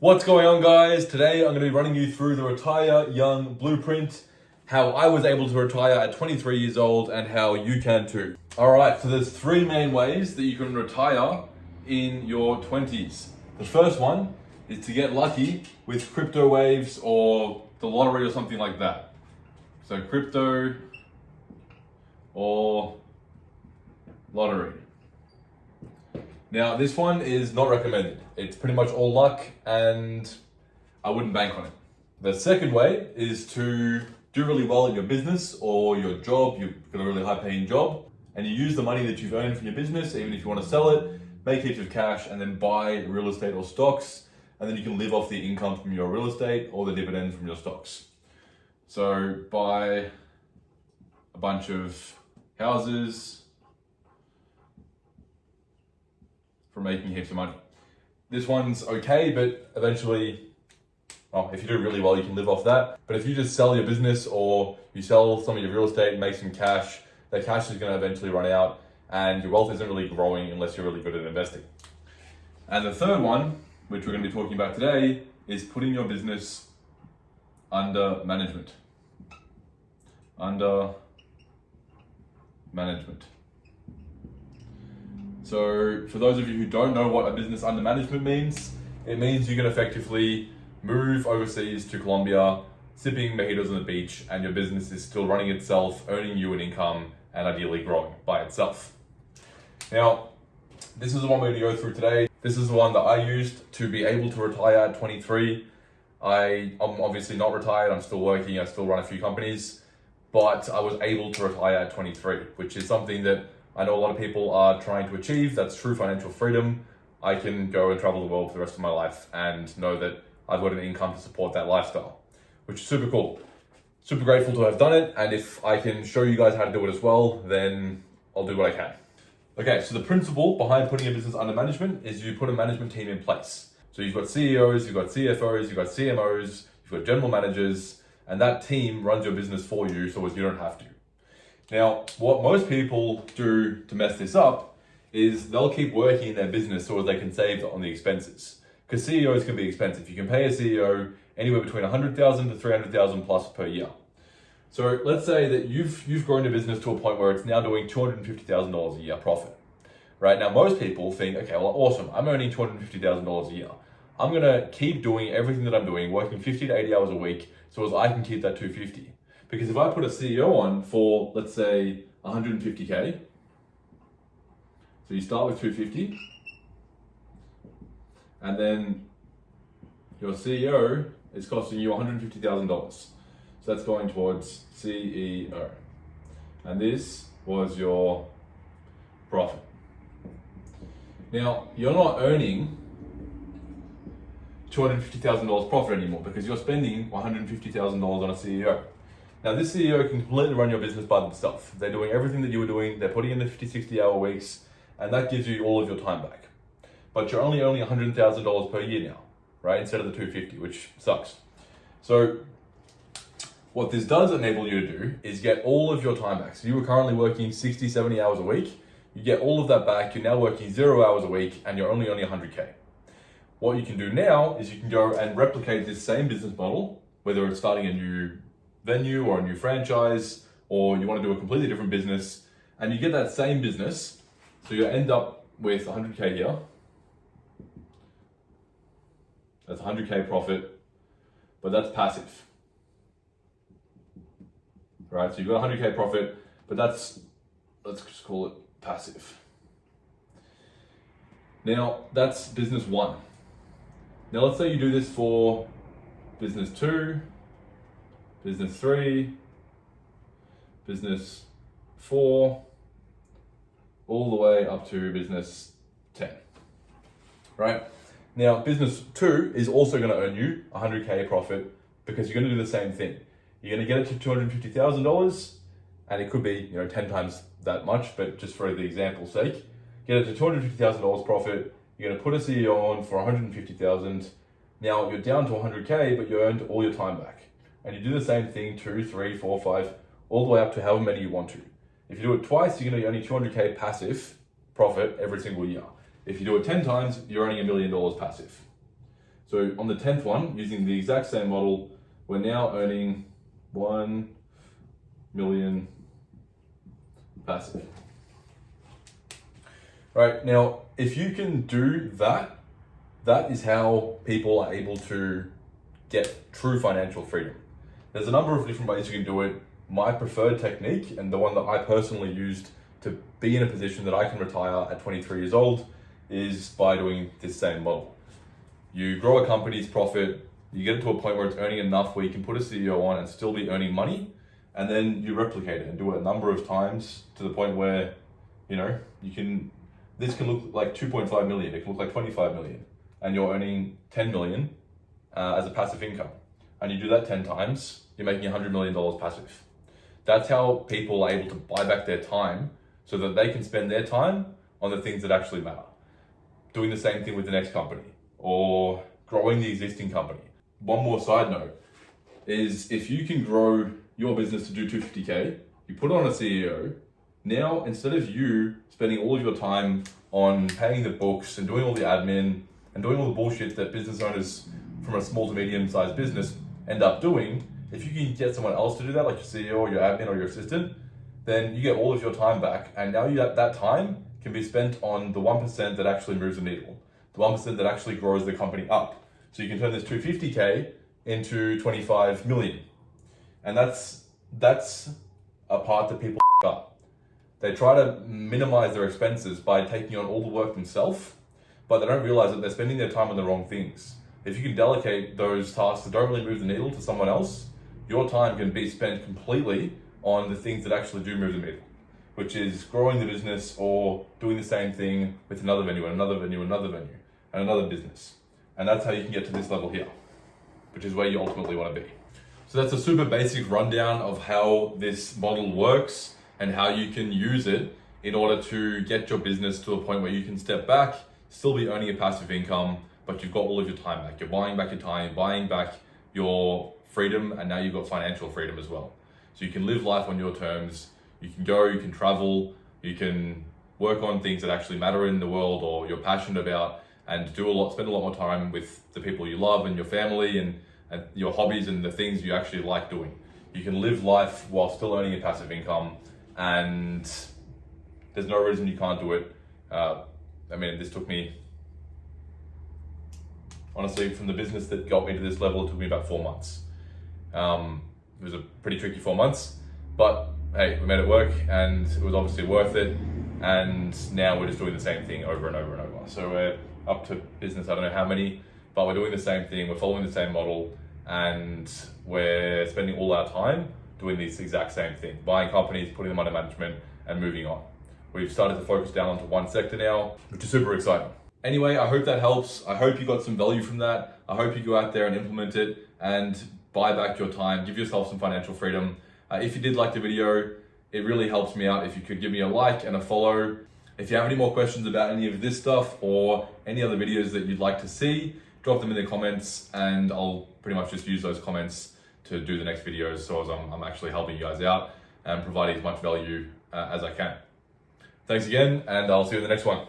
What's going on, guys? Today I'm going to be running you through the Retire Young Blueprint, how I was able to retire at 23 years old and how you can too. Alright, so there's three main ways that you can retire in your 20s. The first one is to get lucky with crypto waves or the lottery or something like that. So crypto or lottery. Now, this one is not recommended. It's pretty much all luck and I wouldn't bank on it. The second way is to do really well in your business or your job. You've got a really high paying job and you use the money that you've earned from your business, even if you want to sell it, make heaps of cash and then buy real estate or stocks. And then you can live off the income from your real estate or the dividends from your stocks. So buy a bunch of houses for making heaps of money. This one's okay, but eventually, if you do really well, you can live off that. But if you just sell your business or you sell some of your real estate and make some cash, that cash is going to eventually run out and your wealth isn't really growing unless you're really good at investing. And the third one, which we're going to be talking about today, is putting your business under management. Under management. So for those of you who don't know what a business under management means, it means you can effectively move overseas to Colombia, sipping mojitos on the beach, and your business is still running itself, earning you an income, and ideally growing by itself. Now, this is the one we're going to go through today. This is the one that I used to be able to retire at 23. I'm obviously not retired, I'm still working, I still run a few companies, but I was able to retire at 23, which is something that I know a lot of people are trying to achieve. That's true financial freedom. I can go and travel the world for the rest of my life and know that I've got an income to support that lifestyle, which is super cool. Super grateful to have done it. And if I can show you guys how to do it as well, then I'll do what I can. Okay, so the principle behind putting a business under management is you put a management team in place. So you've got CEOs, you've got CFOs, you've got CMOs, you've got general managers, and that team runs your business for you so as you don't have to. Now, what most people do to mess this up is they'll keep working in their business so they can save on the expenses. Because CEOs can be expensive. You can pay a CEO anywhere between $100,000 to $300,000 plus per year. So let's say that you've grown your business to a point where it's now doing $250,000 a year profit. Right now, most people think, okay, well, awesome. I'm earning $250,000 a year. I'm gonna keep doing everything that I'm doing, working 50 to 80 hours a week, so as I can keep that 250. Because if I put a CEO on for, let's say, 150K, so you start with 250, and then your CEO is costing you $150,000. So that's going towards CEO. And this was your profit. Now, you're not earning $250,000 profit anymore because you're spending $150,000 on a CEO. Now, this CEO can completely run your business by themselves. They're doing everything that you were doing. They're putting in the 50, 60 hour weeks, and that gives you all of your time back. But you're only earning $100,000 per year now, right? Instead of the 250, which sucks. So what this does enable you to do is get all of your time back. So you were currently working 60, 70 hours a week. You get all of that back. You're now working 0 hours a week, and you're only 100K. What you can do now is you can go and replicate this same business model, whether it's starting a new venue or a new franchise, or you want to do a completely different business, and you get that same business. So you end up with 100K here. That's 100K profit, but that's passive. Right, so you've got 100K profit, but let's just call it passive. Now, that's business one. Now, let's say you do this for business 2, business 3, business 4, all the way up to business 10, right? Now, business 2 is also going to earn you 100K profit because you're going to do the same thing. You're going to get it to $250,000, and it could be 10 times that much, but just for the example's sake, get it to $250,000 profit. You're going to put a CEO on for $150,000. Now you're down to 100K, but you earned all your time back. And you do the same thing 2, 3, 4, 5, all the way up to however many you want to. If you do it twice, you're going to earn 200K passive profit every single year. If you do it 10 times, you're earning $1 million passive. So on the 10th one, using the exact same model, we're now earning 1 million passive. Right, now, if you can do that, that is how people are able to get true financial freedom. There's a number of different ways you can do it. My preferred technique, and the one that I personally used to be in a position that I can retire at 23 years old, is by doing this same model. You grow a company's profit, you get it to a point where it's earning enough where you can put a CEO on and still be earning money, and then you replicate it and do it a number of times to the point where, this can look like 2.5 million, it can look like 25 million, and you're earning 10 million as a passive income. And you do that 10 times, you're making $100 million passive. That's how people are able to buy back their time so that they can spend their time on the things that actually matter. Doing the same thing with the next company or growing the existing company. One more side note is if you can grow your business to do 250K, you put on a CEO. Now, instead of you spending all of your time on paying the books and doing all the admin and doing all the bullshit that business owners from a small to medium sized business end up doing, if you can get someone else to do that, like your CEO or your admin or your assistant, then you get all of your time back. And now that time can be spent on the 1% that actually moves the needle, the 1% that actually grows the company up. So you can turn this 250K into 25 million. And that's a part that people up. They try to minimize their expenses by taking on all the work themselves, but they don't realize that they're spending their time on the wrong things. If you can delegate those tasks that don't really move the needle to someone else, your time can be spent completely on the things that actually do move the needle, which is growing the business or doing the same thing with another venue and another venue, another venue, and another business. And that's how you can get to this level here, which is where you ultimately want to be. So that's a super basic rundown of how this model works and how you can use it in order to get your business to a point where you can step back, still be earning a passive income, but you've got all of your time back. You're buying back your time, you're buying back your freedom, and now you've got financial freedom as well. So you can live life on your terms. You can go, you can travel, you can work on things that actually matter in the world or you're passionate about, and spend a lot more time with the people you love and your family and your hobbies and the things you actually like doing. You can live life while still earning a passive income, and there's no reason you can't do it. This took me, honestly, from the business that got me to this level, it took me about 4 months. It was a pretty tricky 4 months, but hey, we made it work and it was obviously worth it. And now we're just doing the same thing over and over and over. So we're up to business, I don't know how many, but we're doing the same thing. We're following the same model, and we're spending all our time doing this exact same thing, buying companies, putting them under management and moving on. We've started to focus down onto one sector now, which is super exciting. Anyway, I hope that helps. I hope you got some value from that. I hope you go out there and implement it and buy back your time, give yourself some financial freedom. If you did like the video, it really helps me out if you could give me a like and a follow. If you have any more questions about any of this stuff or any other videos that you'd like to see, drop them in the comments and I'll pretty much just use those comments to do the next videos, so as I'm actually helping you guys out and providing as much value as I can. Thanks again, and I'll see you in the next one.